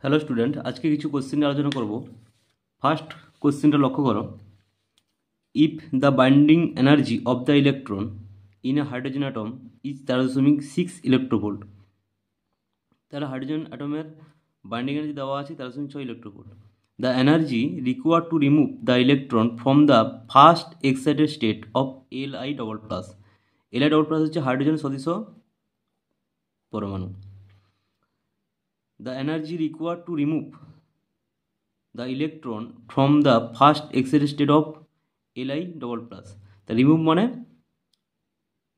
Hello student, আজকে কিছু question নিয়ে আলোচনা করব। ফার্স্ট কোশ্চেনটা লক্ষ্য করো। If the binding energy of the electron in a hydrogen atom is 13.6 electronvolt. তাহলে হাইড্রোজেন অ্যাটমের বাইন্ডিং এনার্জি দেওয়া আছে 13.6 electronvolt. The energy required to remove the electron from the first excited state of Li double plus. Li double plus হচ্ছে hydrogen সদৃশ পরমাণু। The energy required to remove the electron from the first excited state of Li double plus. তা remove মানে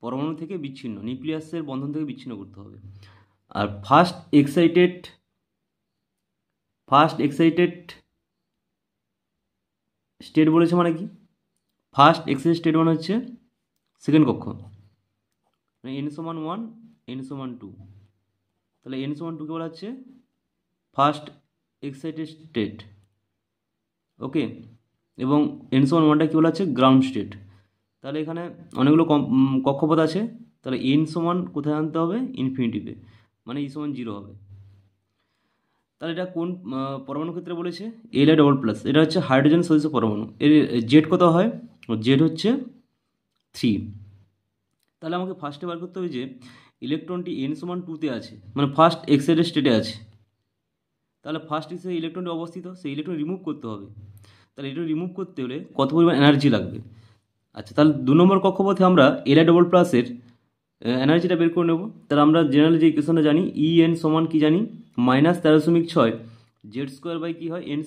পরমাণু থেকে বিচ্ছিন্ন, নিউক্লিয়াসের বন্ধন থেকে বিচ্ছিন্ন করতে হবে। আর ফার্স্ট এক্সাইটেড স্টেট বলেছে মানে কি? ফার্স্ট এক্সাইটেড স্টেট মানে হচ্ছে সেকেন্ড কক্ষ, মানে n=1 n=2। তাহলে n=2 কে বলা হচ্ছে ফার্স্ট এক্সাইটেড স্টেট, ওকে। এবং n=1টা কী বলা হচ্ছে গ্রাউন্ড স্টেট। তাহলে এখানে অনেকগুলো কক্ষপথ আছে, তাহলে n সমান কোথায় আনতে হবে? ইনফিনিটিভে, মানে E=0 হবে। তাহলে এটা কোন পরমাণু ক্ষেত্রে বলেছে? Li double plus. এটা হচ্ছে হাইড্রোজেন সদৃশ পরমাণু। এর জেড কত হয়? জেড হচ্ছে 3। তাহলে আমাকে ফার্স্টে বার করতে হবে যে ইলেকট্রনটি n=2তে আছে, মানে ফার্স্ট এক্সাইটেড স্টেটে আছে। তাহলে ফার্স্ট সেই ইলেকট্রনটি অবস্থিত, সেই ইলেকট্রন রিমুভ করতে হবে। তাহলে এটা রিমুভ করতে হলে কত পরিমাণ এনার্জি লাগবে? আচ্ছা, তাহলে 2 নম্বর কক্ষপথে আমরা Li ডবল প্লাসের এনার্জিটা বের করে নেব। তাহলে আমরা জেনারেলি যে ইকুয়েশনটা জানি, En সমান কি জানি? -13.6 Z² বাই কি হয়? n²।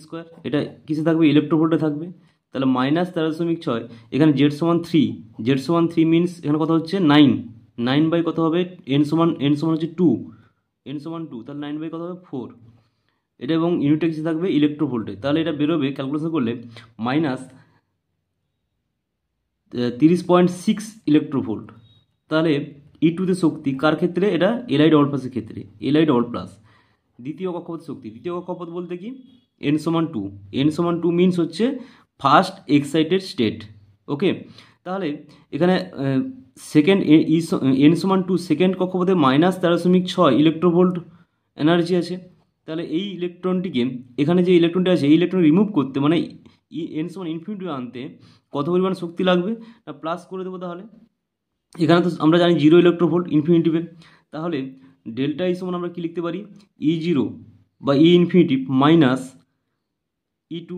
এটা কিসে থাকবে? ইলেকট্রোভোল্টে থাকবে। তাহলে -13.6, এখানে Z=3 মিনস এখানে কত হচ্ছে? 9 বাই কত হবে? n সমান হচ্ছে 2, n=2, তাহলে 9 বাই কত হবে? 4। এটা এবং ইউনিটটা কিসে থাকবে? ইলেকট্রোভোল্টে। তাহলে এটা বেরোবে ক্যালকুলেশন করলে -30.6 ইলেকট্রোভোল্ট। তাহলে E2তে শক্তি কার ক্ষেত্রে? এটা Li ডবল প্লাসের ক্ষেত্রে, Li ডবল প্লাস। দ্বিতীয় কক্ষপথ শক্তি, দ্বিতীয় কক্ষপথ বলতে কি? n=2, n=2 মিনস হচ্ছে ফার্স্ট এক্সাইটেড স্টেট, ওকে। তাহলে এখানে সেকেন্ড n=2 সেকেন্ড কক্ষপথে -13.6 ইলেকট্রোভোল্ট এনার্জি আছে। তাহলে এই ইলেকট্রনটিকে, এখানে যে ইলেকট্রনটি আছে এই ইলেকট্রন রিমুভ করতে, মানে n=ইনফিনিটি আনতে কত পরিমাণ শক্তি লাগবে? না প্লাস করে দেবো। তাহলে এখানে তো আমরা জানি 0 ইলেকট্রোভোল্ট ইনফিনিটিভে। তাহলে ডেল্টা ই সমান আমরা কী লিখতে পারি? E0 বা E ইনফিনিটি মাইনাস E2।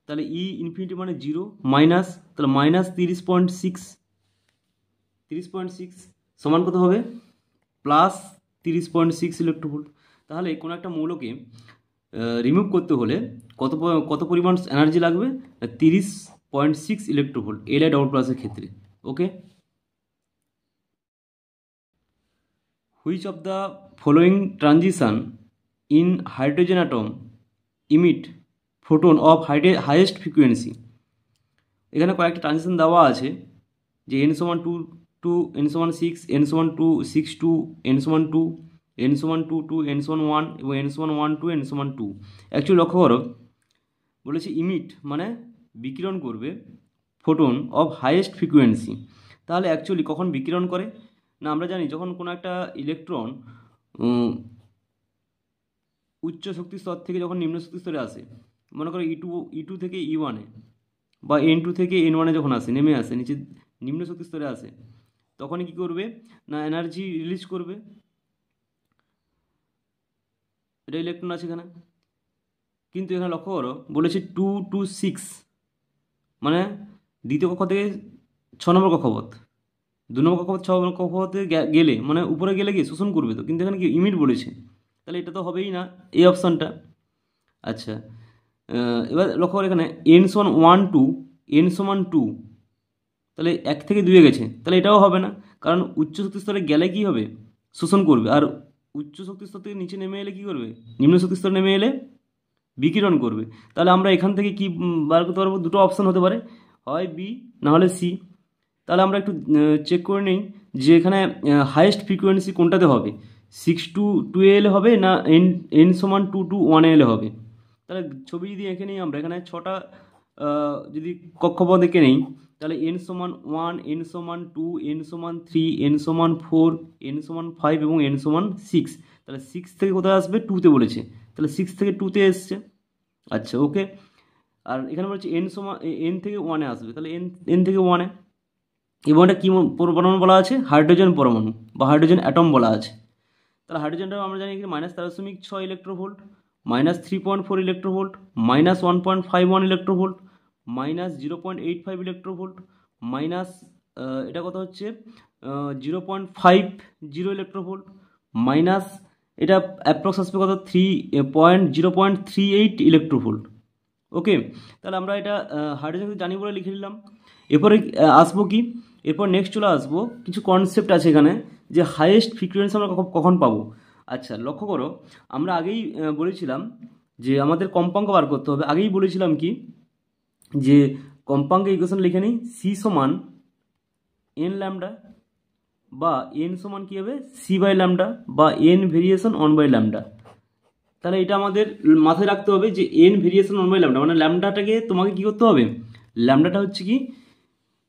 তাহলে E ইনফিনিটি মানে 0 মাইনাস, তাহলে -30.6 সমান কত হবে? Plus 30.6 electronvolt. তাহলে কোনো একটা মৌলকে রিমুভ করতে হলে কত পরিমাণ এনার্জি লাগবে? 30.6 ইলেকট্রোভোল্ট Li ডবল প্লাসের ক্ষেত্রে, ওকে। Which of the following transition in hydrogen atom emit photon of highest frequency? এখানে কয়েকটা ট্রানজিশন দেওয়া আছে যে n=2 two n=6, n=2 6 two n=2, n=2 two n=1 এবং n=1 টু n=2। অ্যাকচুয়ালি লক্ষ্য করো, বলেছে ইমিট মানে বিকিরণ করবে, ফোটন অফ হাইয়েস্ট ফ্রিকোয়েন্সি। তাহলে অ্যাকচুয়ালি কখন বিকিরণ করে? না আমরা জানি যখন কোনো একটা ইলেকট্রন উচ্চ শক্তি স্তর থেকে যখন নিম্ন শক্তি স্তরে আসে, মনে করো E2 থেকে E1 বা N2 থেকে N1 যখন আসে, নেমে আসে নিচে নিম্ন শক্তি স্তরে আসে, তখনই কী করবে? না এনার্জি রিলিজ করবে। এটা ইলেকট্রন আছে এখানে, কিন্তু এখানে লক্ষ্য করো বলেছে 2 to 6, মানে দ্বিতীয় কক্ষ থেকে 6 নম্বর কক্ষপথ, 2 নম্বর কক্ষপথ 6 নম্বর কক্ষপথে গেলে মানে উপরে গেলে গিয়ে শোষণ করবে তো, কিন্তু এখানে কি ইমিট বলেছে, তাহলে এটা তো হবেই না, এই অপশানটা। আচ্ছা, এবার লক্ষ্য করে এখানে n=1 টু, তাহলে 1 থেকে 2 গেছে, তাহলে এটাও হবে না, কারণ উচ্চ শক্তি স্তরে গেলে কী হবে? শোষণ করবে। আর উচ্চ শক্তি স্তর থেকে নিচে নেমে এলে কী করবে? নিম্ন শক্তি স্তরে নেমে এলে বিকিরণ করবে। তাহলে আমরা এখান থেকে কি বার করতে পারবো? দুটো অপশান হতে পারে, হয় বি না হলে সি। তাহলে আমরা একটু চেক করে নিই যে এখানে হাইয়েস্ট ফ্রিকোয়েন্সি কোনটাতে হবে, 6 to 2 এলে হবে না n=2 to 1 এলে হবে। তাহলে ছবি যদি এঁকে নিই আমরা, এখানে 6টা যদি কক্ষপথ এঁকে নেই, তাহলে n=1, n=2, n=3, n=4, n=5 এবং n=6। তাহলে 6 থেকে কোথায় আসবে, 2-তে বলেছে, তাহলে 6 থেকে 2-তে এসছে। আচ্ছা ওকে, আর এখানে বলছে এন সমান এন থেকে 1-এ আসবে, তাহলে এন থেকে 1-এ, এবং এটা কী পরমাণু বলা আছে, হাইড্রোজেন পরমাণু বা হাইড্রোজেন অ্যাটম বলা আছে। তাহলে হাইড্রোজেনটা আমরা জানি কি -13.6 electronvolt, -3.4 electronvolt, -1.51 electronvolt, -0.85 electronvolt, minus এটা কত হচ্ছে 0.50 ইলেকট্রোভোল্ট, মাইনাস এটা অ্যাপ্রক্স আসবে কত 0.38 ইলেকট্রোভোল্ট। ওকে, তাহলে আমরা এটা হাইড্রোজেন জানি বলে লিখে নিলাম। এরপরে আসবো কি, এরপর নেক্সট চলে আসবো কিছু কনসেপ্ট আছে এখানে, যে হাইয়েস্ট ফ্রিকোয়েন্সি আমরা কখন পাবো। আচ্ছা লক্ষ্য করো, আমরা আগেই বলেছিলাম যে আমাদের কম্পাঙ্ক বার করতে হবে। আগেই বলেছিলাম কি, যে কম্পাঙ্ক ইকুয়েশন লিখে নিই, সি সমান এন ল্যামডা, বা এন সমান কী হবে সি বাই ল্যামডা, বা এন ভেরিয়েশন 1/λ। তাহলে এটা আমাদের মাথায় রাখতে হবে যে এন ভেরিয়েশন 1/λ, মানে ল্যামডাটাকে তোমাকে কী করতে হবে, ল্যামডাটা হচ্ছে কি,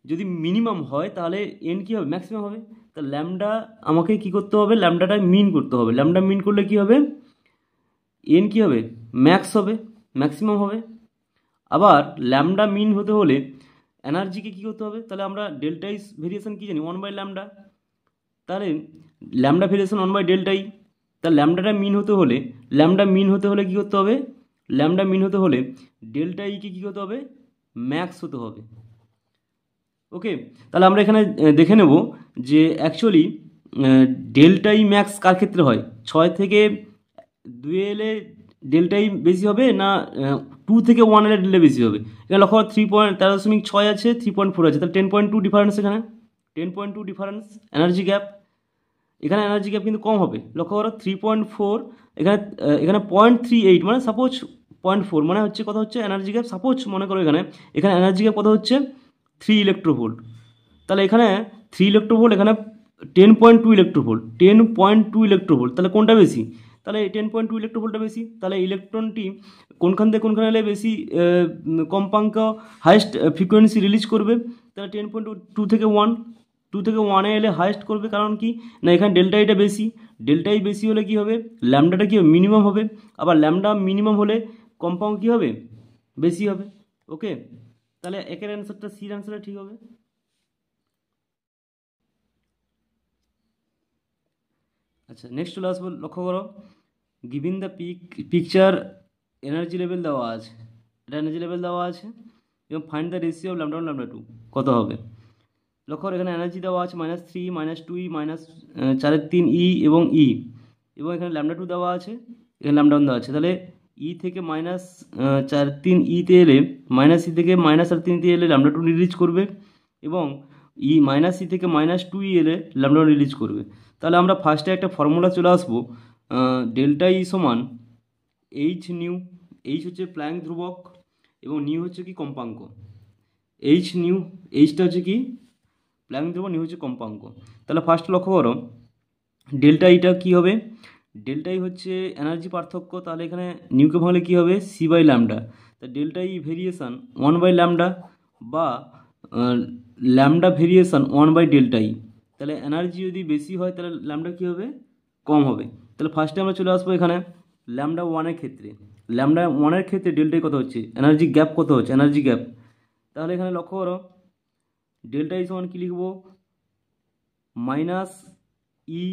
যদি মিনিমাম হয় তাহলে এন কী হবে, ম্যাক্সিমাম হবে। তা ল্যামডা আমাকে কী করতে হবে, ল্যামডাটা মিন করতে হবে। ল্যামডা মিন করলে কী হবে, এন কী হবে, ম্যাক্স হবে, ম্যাক্সিমাম হবে। আবার ল্যামডা মিন হতে হলে এনার্জিকে কী করতে হবে, তাহলে আমরা ডেল্টা ইস ভেরিয়েশন কী জানি 1/λ, তাহলে ল্যামডা ভেরিয়েশন 1/Δ। তাহলে ল্যামডাটা মিন হতে হলে, কী করতে হবে, ল্যামডা মিন হতে হলে ডেল্টা ইকে কী করতে হবে, ম্যাক্স হতে হবে। ওকে, তাহলে আমরা এখানে দেখে নেব যে অ্যাকচুয়ালি ডেল্টা ই ম্যাক্স কার ক্ষেত্রে হয়, 6 থেকে 2 এলে ডেল্টা ই বেশি হবে না 2 থেকে 1 এলে ডেল্টা বেশি হবে। এখানে লক্ষ্য 13.6 আছে, 3.4 আছে, তাহলে 10.2 ডিফারেন্স, এখানে 10.2 ডিফারেন্স এনার্জি গ্যাপ। এখানে এনার্জি গ্যাপ কিন্তু কম হবে, লক্ষ্য করো 3.4, এখানে 0.38, মানে সাপোজ 0.4, মানে হচ্ছে কথা হচ্ছে এনার্জি গ্যাপ, সাপোজ মনে করো এখানে এনার্জি গ্যাপ কত হচ্ছে 3 ইলেকট্রোভোল্ট। তাহলে এখানে 3 ইলেকট্রোভোল্ট, এখানে 10.2 ইলেকট্রোভোল্ট, 10.2 ইলেকট্রোভোল্ট, তাহলে কোনটা বেশি, তাহলে 10.2 ইলেকট্রোভোল্টটা বেশি। তাহলে ইলেকট্রনটি কোনখান থেকে কোনখানে এলে বেশি কম্পাঙ্ক হাইয়েস্ট ফ্রিকোয়েন্সি রিলিজ করবে, তাহলে 10.2 থেকে 1 এলে হাইয়েস্ট করবে। কারণ কি না, এখানে ডেল্টা এটা বেশি, ডেল্টা ই বেশি হলে কী হবে, ল্যামডাটা কী হবে, মিনিমাম হবে। আবার ল্যামডা মিনিমাম হলে কম্পাউন্ড কী হবে, বেশি হবে। ওকে, তাহলে একের অ্যান্সারটা, সির অ্যান্সারটা ঠিক হবে। আচ্ছা নেক্সট চলে আসবো, লক্ষ্য করো, given the picture energy level দেওয়া আছে, এটা এনার্জি লেভেল দেওয়া আছে, এবং ফাইন্ড দ্য রেশিও অফ λ1 λ2 কত হবে। লক্ষ্য করো এখানে এনার্জি দেওয়া আছে -3, -2E, -4/3E এবং E, এবং এখানে λ2 দেওয়া আছে, এখানে λ1 দেওয়া আছে। তাহলে E থেকে -4/3E-তে এলে, -E থেকে -4/3E এলে λ2 রিলিজ করবে, এবং -E থেকে -2E এলে λ1 রিলিজ করবে। তাহলে আমরা ফার্স্টে একটা ফর্মুলা চলে আসবো, ডেল্টা ই সমান এইচ নিউ, এইচ হচ্ছে প্ল্যাঙ্ক ধ্রুবক, এবং নিউ হচ্ছে কি কম্পাঙ্ক। এইচটা হচ্ছে কি প্ল্যাঙ্ক ধ্রুবক, নিউ হচ্ছে কম্পাঙ্ক। তাহলে ফার্স্ট লক্ষ্য করো, ডেল্টা ইটা কী হবে, ডেল্টা ই হচ্ছে এনার্জি পার্থক্য, তাহলে এখানে নিউকে ভাঙলে কী হবে, সি বাই ল্যামডা। তা ডেল্টা ই ভেরিয়েশান 1/λ, বা ল্যামডা ভেরিয়েশান 1/Δ ই। তাহলে এনার্জি যদি বেশি হয় তাহলে ল্যামডা কী হবে, কম হবে। তাহলে ফার্স্টে আমরা চলে আসবো এখানে λ1 এর ক্ষেত্রে, λ1 এর ক্ষেত্রে ডেল্টা কত হচ্ছে, এনার্জি গ্যাপ কত হচ্ছে, এনার্জি গ্যাপ। তাহলে এখানে লক্ষ্য করো, ডেল্টা ই সমান কী লিখবো, -E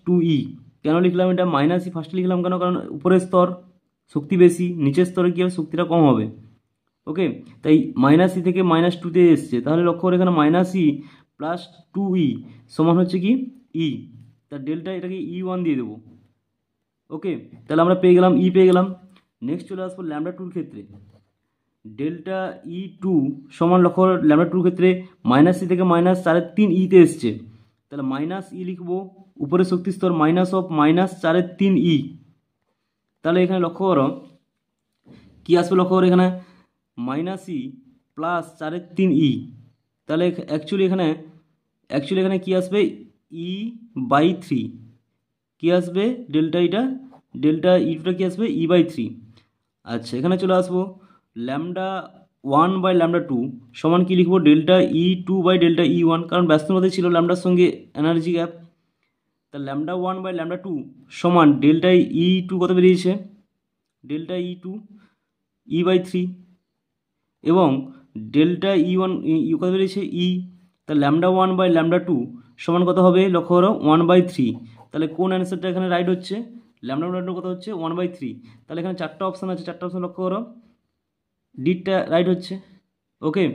-2E। কেন লিখলাম এটা, -E ফার্স্টে লিখলাম কেন, কারণ উপরের স্তর শক্তি বেশি, নিচের স্তরে কী হবে, শক্তিটা কম হবে। ওকে, তাই -E থেকে -2-তে এসছে, তাহলে লক্ষ্য করে এখানে -E + 2E সমান হচ্ছে কি E, তার ডেল্টা এটাকে E1 দিয়ে দেবো। ওকে, তাহলে আমরা পেয়ে গেলাম E পেয়ে গেলাম। নেক্সট চলে আসবো λ2 ক্ষেত্রে, ডেল্টা E2 সমান, লক্ষ্য λ2 ক্ষেত্রে -E থেকে -4/3E-তে এসছে, তাহলে -E লিখবো, উপরে শক্তি স্তর -4/3E। তাহলে এখানে লক্ষ্য করো কী আসবে, লক্ষ্য করো এখানে -E + 4/3E। তাহলে অ্যাকচুয়ালি এখানে কী আসবে, E/3 কী আসবে, ডেল্টা E2টা কী আসবে, E/3। আচ্ছা এখানে চলে আসবো, λ1/λ2 সমান কী লিখবো, ডেল্টা E2/Δ E1, কারণ ব্যস্তের মধ্যে ছিল ল্যামডার সঙ্গে এনার্জি গ্যাপ। তা lambda one by lambda two সমান ডেল্টা ই টু কত বেরিয়েছে, delta E two E by three, এবং ডেল্টা ই ওয়ান কত বেরিয়েছে ই, তা lambda one by lambda two সমান কত হবে লক্ষ্য করো 1/3। তাহলে কোন অ্যান্সারটা এখানে রাইট হচ্ছে, ল্যামডা ওয়ান কত হচ্ছে 1/3। তাহলে এখানে চারটা অপশান আছে, চারটা অপশান লক্ষ্য করো, ডিটা রাইট হচ্ছে। ওকে।